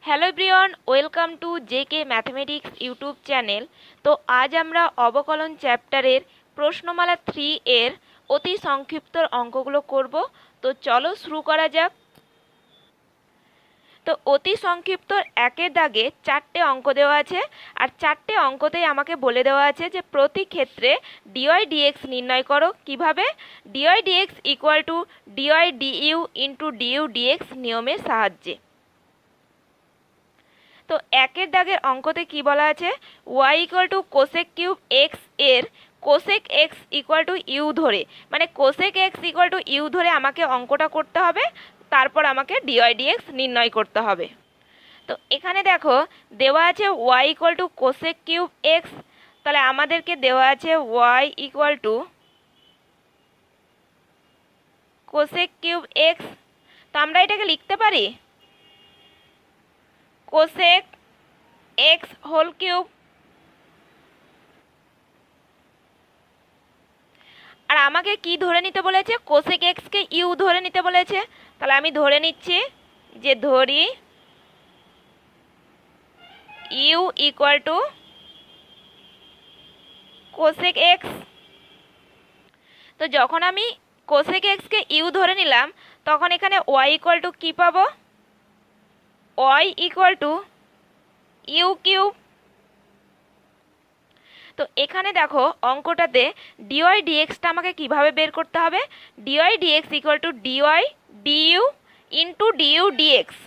Hello everyone, welcome to JK mathematics YouTube channel. তো আজ আমরা অবকলন চ্যাপ্টারের প্রশ্নমালা 3 এর অতি সংক্ষিপ্ত অঙ্কগুলো করব। তো চলো শুরু করা যাক। তো অতি সংক্ষিপ্ত একের দাগে 4টে অঙ্ক দেওয়া আছে, আর 4টে অঙ্কতেই আমাকে বলে দেওয়া আছে যে প্রতি ক্ষেত্রে ডিওয়াই ডিএক্স নির্ণয় করো। কিভাবে? D y dx equal to dy DU into DU d x নিয়মের সাহায্যে। তো একের দাগের অঙ্কতে কি বলা আছে? Y equal to cosec cube x এর cosec x equal to u ধরে, মানে cosec x equal to u ধরে আমাকে অঙ্কটা করতে হবে, তারপর আমাকে ডিওয়াই ডিএক্স নির্ণয় করতে হবে। তো এখানে দেখো দেওয়া আছে y equal to cosec cube x, তাহলে আমাদেরকে দেওয়া আছে y equal to cosec cube x. তো আমরা এটাকে লিখতে পারি কোসেক এক্স হোল কিউব। আর আমাকে কি ধরে নিতে বলেছে? কোসেক এক্সকে ইউ ধরে নিতে বলেছে। তাহলে আমি ধরে নিচ্ছি যে ধরি u equal to cosec x. তো যখন আমি কোসেক এক্সকে ইউ ধরে নিলাম, তখন এখানে ওয়াই ইকুয়াল টু কী পাবো? Y equal to u cube. তো এখানে দেখো অঙ্কটাতে ডিওয়াই ডিএক্সটা আমাকে কিভাবে বের করতে হবে? Dy dx equal to dy DU into DU dx.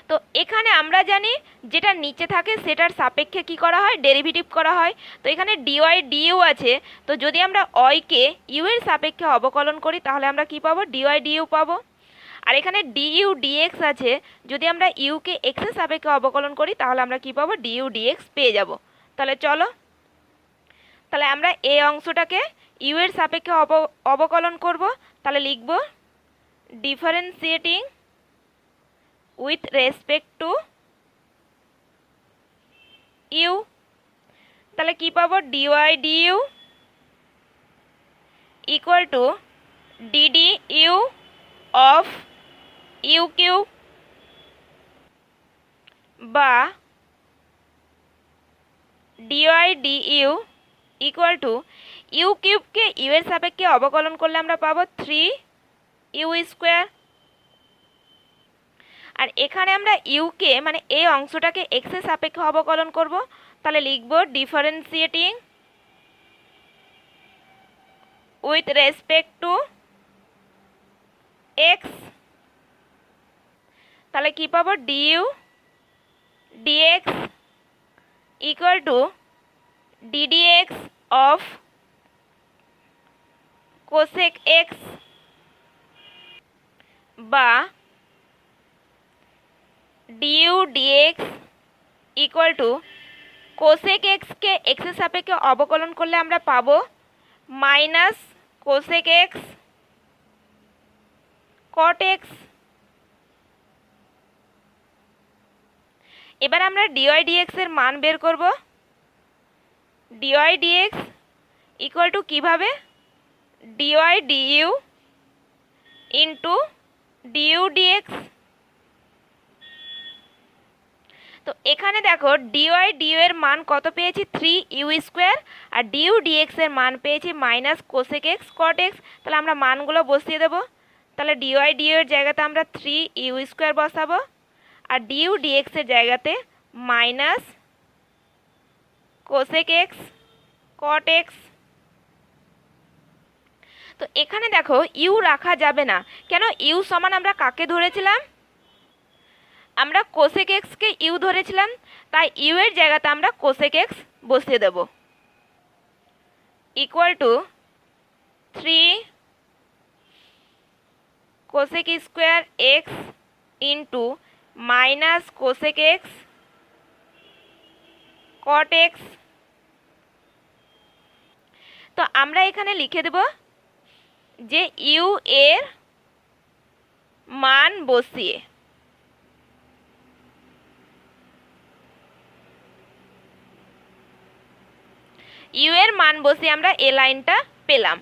তো এখানে আমরা জানি যেটা নিচে থাকে সেটার সাপেক্ষে কি করা হয়? ডেরিভেটিভ করা হয়। তো এখানে ডিওয়াই ডিইউ আছে, তো যদি আমরা ওয়াইকে ইউ এর সাপেক্ষে অবকলন করি তাহলে আমরা কি পাবো? ডিওয়াই ডিইউ পাবো। আর এখানে ডিইউ ডিএক্স আছে, যদি আমরা ইউকে এক্স এর সাপেক্ষে অবকলন করি তাহলে আমরা কি পাবো? ডিইউ ডিএক্স পেয়ে যাব। তাহলে চলো, তাহলে আমরা এই অংশটাকে ইউ এর সাপেক্ষে অবকলন করব। তাহলে লিখব differentiating with respect to u. তাহলে কি পাবো? Dy DU equal to d d u of u cube, বা dy DU equal to u কিউবকে ইউ এর সাপেক্ষে অবকলন করলে আমরা পাবো 3 ইউ স্কোয়ার। আর এখানে আমরা ইউকে মানে এই অংশটাকে এক্স এর সাপেক্ষে অবকলন করব। তাহলে লিখব differentiating with respect to x. তাহলে কি পাবো? D u d x equal to d d x of cosec x, বা d u d x equal to cosec এক্সকে এক্স এর সাপেক্ষে অবকলন করলে আমরা পাবো minus cosec x cot x. এবার আমরা ডিওয়াই ডিএক্স এর মান বের করব। ডিওয়াই ডিএক্স ইকুয়াল টু কীভাবে? D y DU into DU dx. তো এখানে দেখো ডিওয়াই ডিইউ এর মান কত পেয়েছি? 3 ইউ স্কোয়ার, আর ডিইউ ডিএক্স এর মান পেয়েছি minus cosec x cot x. তাহলে আমরা মানগুলো বসিয়ে দেবো। তাহলে ডিওয়াই ডিইউ এর জায়গাতে আমরা 3 ইউ স্কোয়ার বসাবো, আর ডিইউ ডিএক্স এর জায়গাতে minus cosec x cot x. তো এখানে দেখো ইউ রাখা যাবে না, কেন? ইউ সমান আমরা কাকে ধরেছিলাম? আমরা কোসেক এক্সকে ইউ ধরেছিলাম, তাই ইউ এর জায়গাতে আমরা কোসেক এক্স বসিয়ে দেব। Equal to 3 cosec square x into minus cosec x cot x. তো আমরা এখানে লিখে দেব যে ইউ এর মান বসিয়ে ইউ এর মান বসিয়ে আমরা এ লাইনটা পেলাম।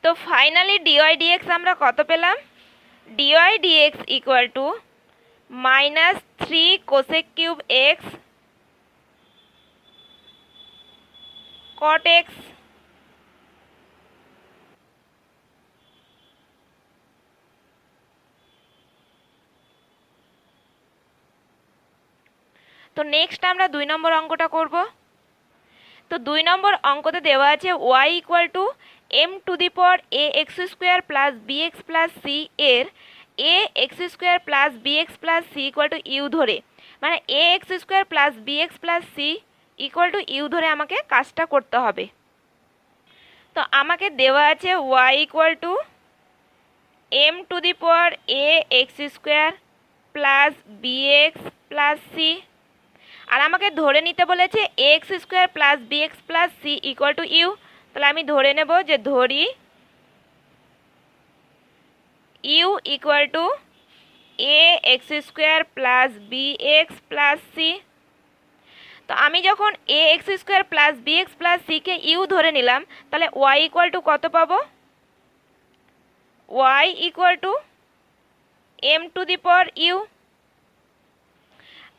তো ফাইনালি ডিওয়াই ডিএক্স আমরা কত পেলাম? Dy dx equal to minus 3 cosec cube x cot x. তো নেক্সট আমরা 2 নম্বর অঙ্কটা করব। তো 2 নম্বর অঙ্কতে দেওয়া আছে y equal to m to the power a x square plus b x plus c এর a x square plus b x plus c equal to u ধরে, মানে a x square plus b x plus c equal to u ধরে আমাকে কাজটা করতে হবে। তো আমাকে দেওয়া আছে y equal to m to the power a x square plus b x plus c, আর আমাকে ধরে নিতে বলেছে a x square plus b x plus c equal to u. তাহলে আমি ধরে নেব যে ধরি u equal to a x square plus b x plus c. তো আমি যখন a x square plus b x plus সিকে ইউ ধরে নিলাম, তাহলে ওয়াই ইকুয়াল টু কত পাবো? Y equal to m to the power u.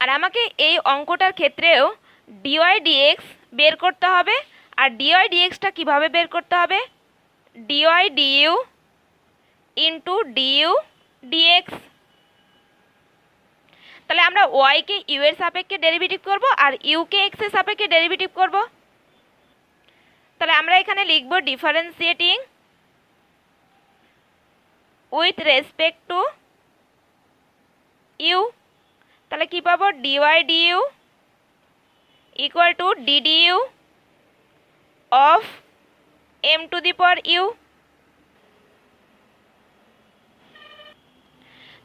আর আমাকে এই অঙ্কটার ক্ষেত্রেও ডিওয়াই ডিএক্স বের করতে হবে। আর ডিওয়াই ডিএক্সটা কীভাবে বের করতে হবে? Dy DU into DU dx. তাহলে আমরা ওয়াইকে ইউ এর সাপেক্ষে ডেরিভেটিভ করব আর ইউকে এক্স এর সাপেক্ষে ডেরিভেটিভ করব। তাহলে আমরা এখানে লিখব differentiating with respect to u. তাহলে কি পাবো? Dy DU equal to DDU of m to the power u.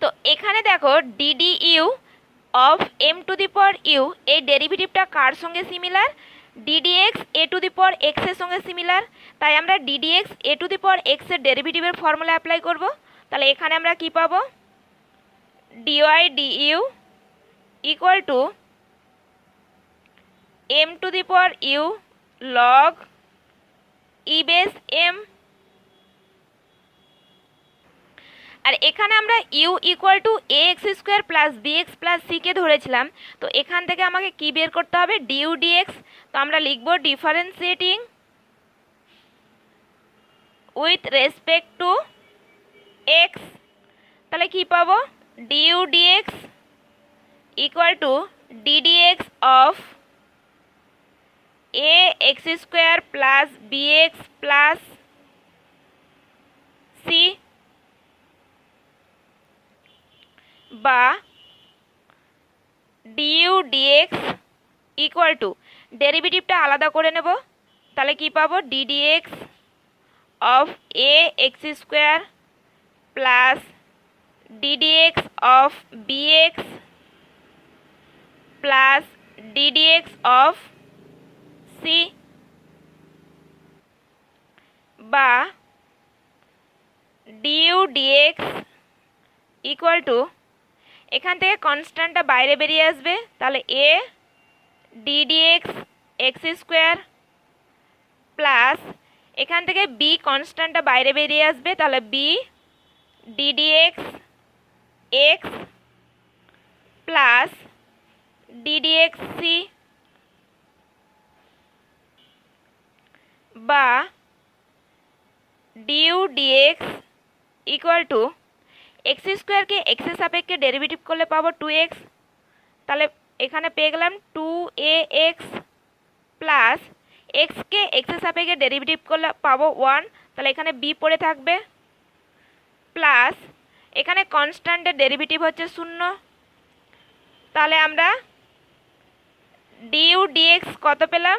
তো এখানে দেখো d du of m to the power u, এই ডেরিভেটিভটা কার সঙ্গে similar? D dx a to the power x এর সঙ্গে সিমিলার। তাই আমরা d dx a to the power x এর ডেরিভেটিভের ফর্মুলা অ্যাপ্লাই করব। তাহলে এখানে আমরা কি পাবো? Dy DU equal to m to the power u log e base m. আর এখানে আমরা u equal to a x square plus b x plus সিকে ধরেছিলাম। তো এখান থেকে আমাকে কি বের করতে হবে? D u d x. তো আমরা লিখব differentiating with respect to x. তাহলে কি পাবো? D u d x equal to d d x of a x square plus b x plus c, বা ডিইউ ডিএক্স ইকুয়াল টু, ডেরিভেটিভটা আলাদা করে নেব। তাহলে কি পাবো? D d x of a x square plus d d x of b x plus d d x of c, বা d u d x equal to, এখান থেকে কনস্ট্যান্টটা বাইরে বেরিয়ে আসবে। তাহলে a d d x x square plus এখান থেকে বি কনস্ট্যান্টটা বাইরে বেরিয়ে আসবে। তাহলে b d d x x plus d d x c, বা d u d x equal to x স্কোয়ারকে এক্সের সাপেক্ষে ডেরিভেটিভ করলে পাবো 2x। তাহলে এখানে পেয়ে গেলাম 2ax প্লাস এক্সকে এক্সের সাপেক্ষে ডেরিভেটিভ করলে পাবো 1। তাহলে এখানে বি পড়ে থাকবে, প্লাস এখানে কনস্ট্যান্টের ডেরিভেটিভ হচ্ছে 0। তাহলে আমরা ডিইউ ডিএক্স কত পেলাম?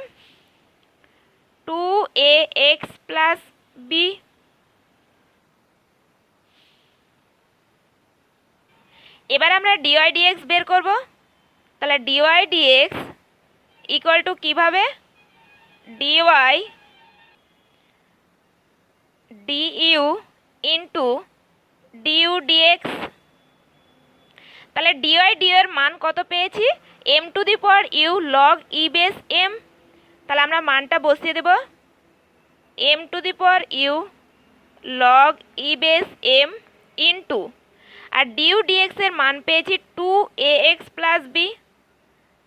2ax plus B. এবার আমরা ডিওয়াই ডিএক্স বের করব। তাহলে ডিওয়াই ডিএক্স ইকুয়াল টু কীভাবে? D y DU into DU dx. তাহলে ডিওয়াই ডিউ এর মান কত পেয়েছি? M to the power u log e base m. তাহলে আমরা মানটা বসিয়ে দেব, m to the power u log e base m into, আর ডিউ ডিএক্স এর মান পেয়েছি 2ax প্লাস বি,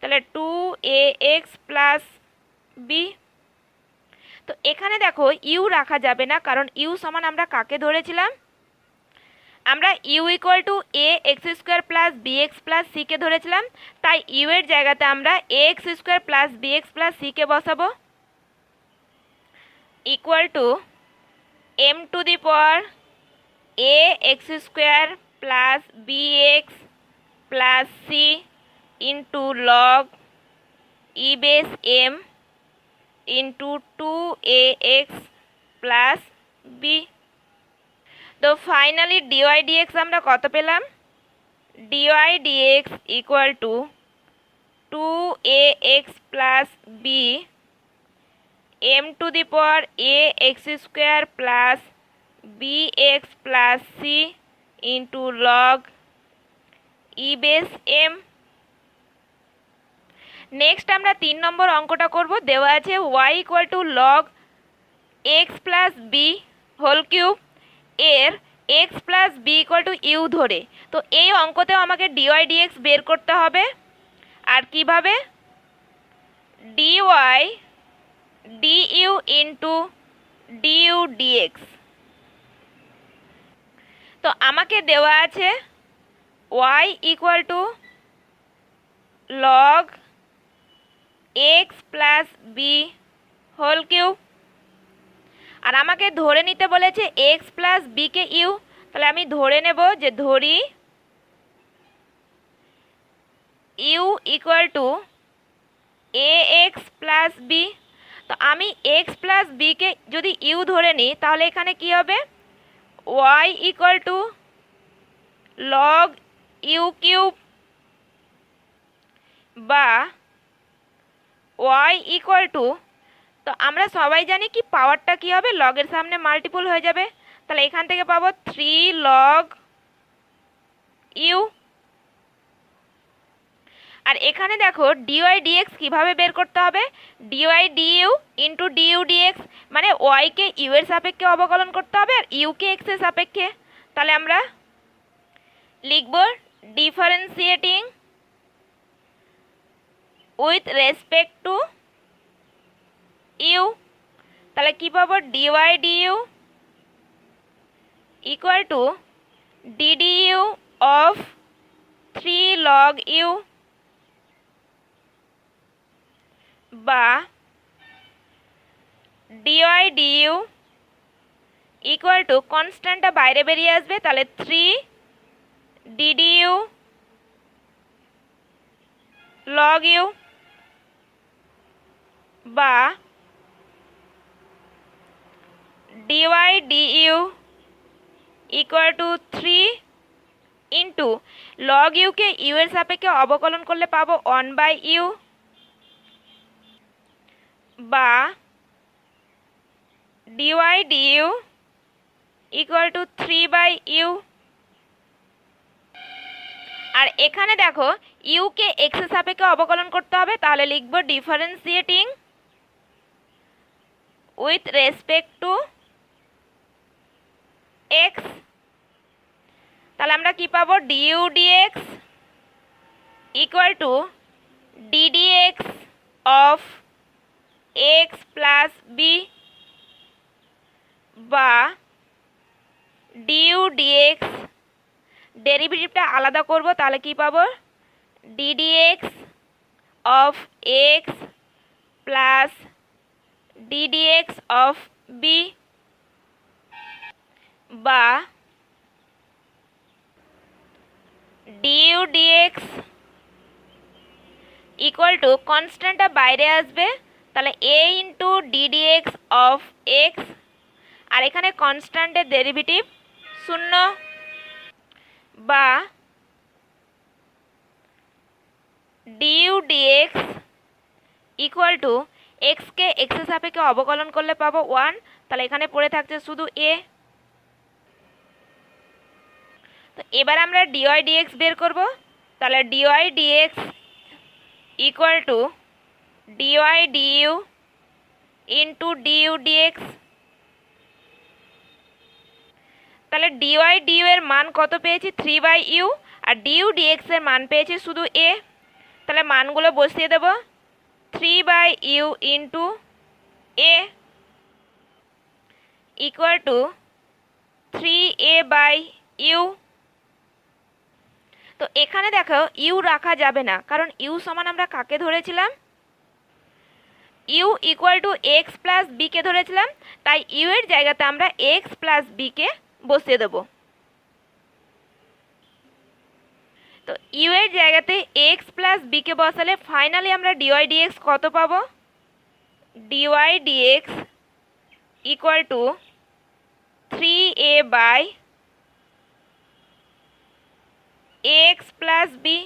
তাহলে 2ax প্লাস বি। তো এখানে দেখো ইউ রাখা যাবে না, কারণ ইউ সমান আমরা কাকে ধরেছিলাম, আমরা u equal to a x square plus b x plus সিকে ধরেছিলাম। তাই ইউ এর জায়গাতে আমরা a x square plus b x plus সিকে বসাবো, equal to m to the power a x square plus b x plus c into log e base m into 2ax plus b. তো finally dy d x আমরা কত পেলাম, dy dx equal to 2ax plus b m to the power a x square plus b x plus c into log e base m. Next আমরা 3 number অঙ্কটা করব। দেওয়া আছে y equal to log x plus b whole cube এর x plus b equal to u ধরে। তো এই অঙ্কতেও আমাকে ডিওয়াই ডিএক্স বের করতে হবে। আর কিভাবে, d y DU into DU dx. তো আমাকে দেওয়া আছে y equal to log x plus b whole cube, আর আমাকে ধরে নিতে বলেছে এক্স প্লাস বিকে ইউ। তাহলে আমি ধরে নেব যে ধরি u equal to a x plus b. তো আমি এক্স প্লাস বিকে যদি ইউ ধরে নিই তাহলে এখানে কি হবে, y equal to log u cube বা ওয়াই ইকুয়াল টু, তো আমরা সবাই জানি কি পাওয়ারটা কি হবে, লগের সামনে মাল্টিপল হয়ে যাবে। তাহলে এখান থেকে পাবো 3 লগ ইউ। আর এখানে দেখো ডিওয়াই ডিএক্স কীভাবে বের করতে হবে, dy DU into DU dx, মানে ওয়াইকে ইউ এর সাপেক্ষে অবকলন করতে হবে আর ইউকে এক্স এর সাপেক্ষে। তাহলে আমরা লিখব differentiating with respect to u. তাহলে কি পাবো, dy DU equal to DDU of 3 log u বা ডিওয়াই ডিইউ ইকুয়াল টু, কনস্ট্যান্টটা বাইরে বেরিয়ে আসবে, তাহলে 3 ডিডিইউ লগ ইউ বা dy DU equal to 3 into log ইউকে ইউ এর সাপেক্ষে অবকলন করলে পাবো 1/u বা dy DU equal to 3/u। আর এখানে দেখো ইউকে এক্স এর সাপেক্ষে অবকলন করতে হবে, তাহলে লিখব differentiating with respect to x. তাহলে আমরা কি পাবো, d u d x equal to d d x of x plus b বা ডিইউ ডিএক্স, ডেরিভেটিভটা আলাদা করব, তাহলে কি পাবো, d d x of x plus d d x of b বা ডিইউ ডিএক্স ইকুয়াল টু, কনস্ট্যান্টটা বাইরে আসবে, তাহলে a into d d x of x, আর এখানে কনস্ট্যান্টের ডেরিভেটিভ 0 বা ডিইউ ডিএক্স ইকুয়াল টু, এক্সকে এক্স এর সাপেক্ষে অবকলন করলে পাবো 1, তাহলে এখানে পড়ে থাকছে শুধু এ। তো এবার আমরা ডিওয়াই ডিএক্স বের করব। তাহলে dy dx equal to dy DU into DU dx. তাহলে ডিওয়াই ডিইউ এর মান কত পেয়েছি 3/u, আর ডিইউ ডিএক্স এর মান পেয়েছি শুধু a। তাহলে মানগুলো বসিয়ে দেব, 3/u into a equal to 3a/u। তো এখানে দেখো ইউ রাখা যাবে না, কারণ ইউ সমান আমরা কাকে ধরেছিলাম, u equal to x plus বিকে ধরেছিলাম, তাই ইউ এর জায়গাতে আমরা এক্স প্লাস বিকে বসিয়ে দেব। তো ইউ এর জায়গাতে এক্স প্লাস বিকে বসালে ফাইনালি আমরা ডিওয়াই ডিএক্স কত পাবো, dy dx equal to 3a/x plus b.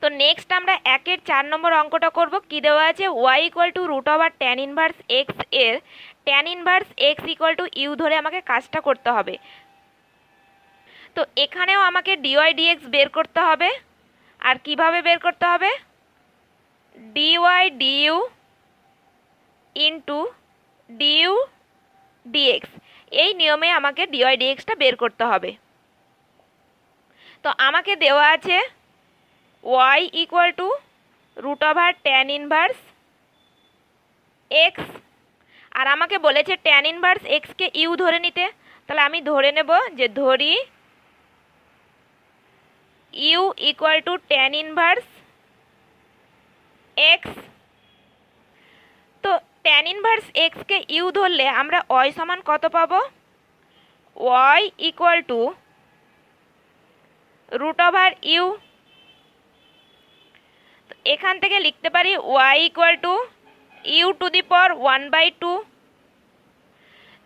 তো নেক্সট আমরা 1-এর 4 নম্বর অঙ্কটা করব। কি দেওয়া আছে, y equal to root over tan inverse x এর tan inverse x equal to u ধরে আমাকে কাজটা করতে হবে। তো এখানেও আমাকে ডিওয়াই ডিএক্স বের করতে হবে। আর কিভাবে বের করতে হবে, dy DU into DU dx, এই নিয়মে আমাকে ডিওয়াই ডিএক্সটা বের করতে হবে। তো আমাকে দেওয়া আছে y equal to root over tan inverse x, আর আমাকে বলেছে ট্যান ইনভার্স এক্সকে ইউ ধরে নিতে। তাহলে আমি ধরে নেব যে ধরি u equal to tan inverse x. তো ট্যান ইনভার্স এক্সকে ইউ ধরলে আমরা y সমান কত পাবো, y equal to root over u. এখান থেকে লিখতে পারি y equal to u to the power 1/2।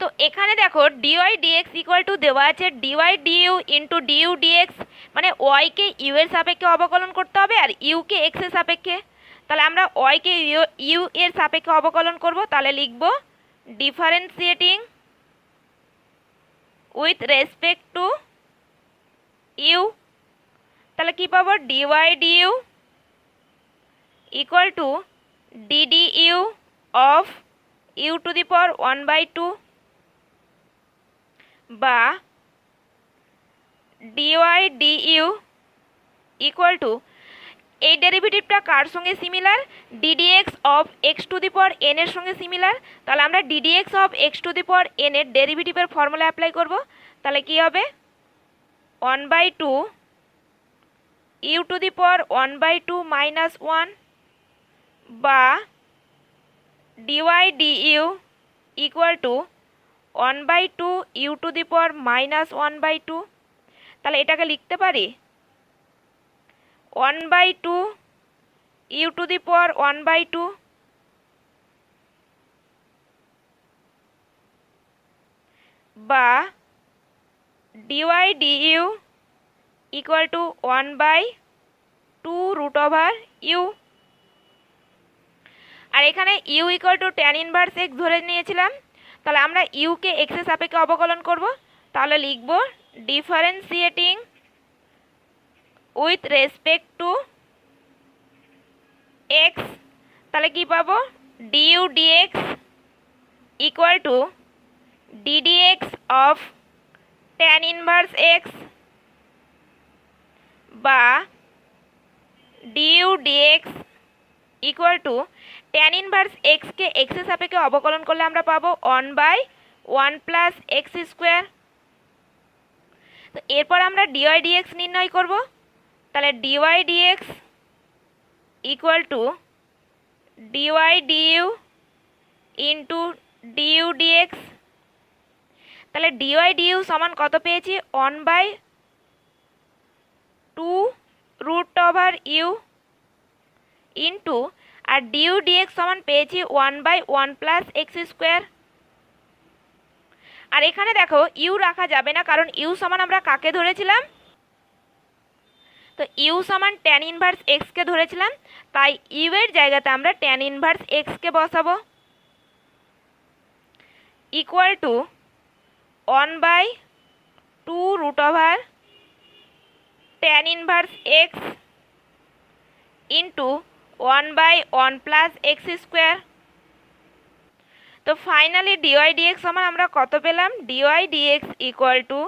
তো এখানে দেখো ডিওয়াই ডিএক্স ইকুয়াল টু দেওয়া আছে dy DU into DU dx, মানে ওয়াইকে ইউ এর সাপেক্ষে অবকলন করতে হবে আর ইউকে এক্স এর সাপেক্ষে। তাহলে আমরা ওয়াইকে ইউ এর সাপেক্ষে অবকলন করব। তাহলে লিখব differentiating with respect to u. তাহলে কি পাবো, dy DU equal to DDU of u to the power 1/2 বা ডিওয়াই ডিইউ ইকুয়াল টু, এই ডেরিভেটিভটা কার সঙ্গে similar, ddx of x to the power n এর সঙ্গে সিমিলার। তাহলে আমরা ddx of x to the power n এর ডেরিভেটিভের ফর্মুলা অ্যাপ্লাই করব। তাহলে কি হবে, 1/2 u to the power 1/2 minus 1 বা dy DU equal to 1/2 u to the power minus 1/2। তাহলে এটাকে লিখতে পারি 1/2 ইউ টু দি পাওয়ার 1/2 বা dy DU equal to 1/2 root over u. আর এখানে u equal to tan inverse x ধরে নিয়েছিলাম। তাহলে আমরা ইউকে এক্স এর সাপেক্ষে অবকলন করব। তাহলে লিখব differentiating with respect to x. তাহলে কি পাবো, d u d x equal to d d x of tan inverse x বা d u d x equal to tan inverse এক্সকে এক্স এর সাপেক্ষে অবকলন করলে আমরা পাবো 1/1 প্লাস এক্স স্কোয়ার। তো এরপর আমরা ডিওয়াই ডিএক্স নির্ণয় করব। তাহলে dy dx equal to dy DU into DU dx. তাহলে ডিওয়াই ডিইউ সমান কত পেয়েছি, 1/2 রুট ওভার ইউ ইন্টু, আর ডিইউ ডিএক্স সমান পেয়েছি 1/1 প্লাস এক্স স্কোয়ার। আর এখানে দেখো ইউ রাখা যাবে না, কারণ ইউ সমান আমরা কাকে ধরেছিলাম, তো ইউ সমান ট্যান ইনভার্স এক্সকে ধরেছিলাম, তাই ইউ এর জায়গাতে আমরা ট্যান ইনভার্স এক্সকে বসাবো equal to 1/2 root over tan inverse x into 1/1 plus x square. তো ফাইনালি ডিওয়াই ডিএক্স সমান আমরা কত পেলাম? Dy dx equal to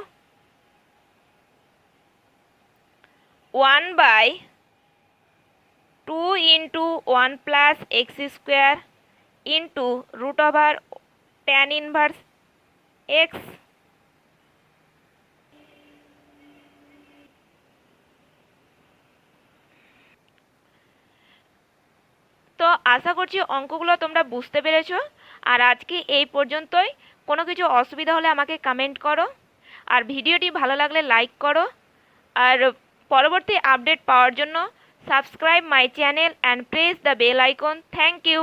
1/2 into 1 plus x square into root over tan inverse x. তো আশা করছি অঙ্কগুলো তোমরা বুঝতে পেরেছো। আর আজকে এই পর্যন্তই। কোনো কিছু অসুবিধা হলে আমাকে কমেন্ট করো, আর ভিডিওটি ভালো লাগলে লাইক করো, আর পরবর্তী আপডেট পাওয়ার জন্য subscribe my channel and press the bell icon. Thank you.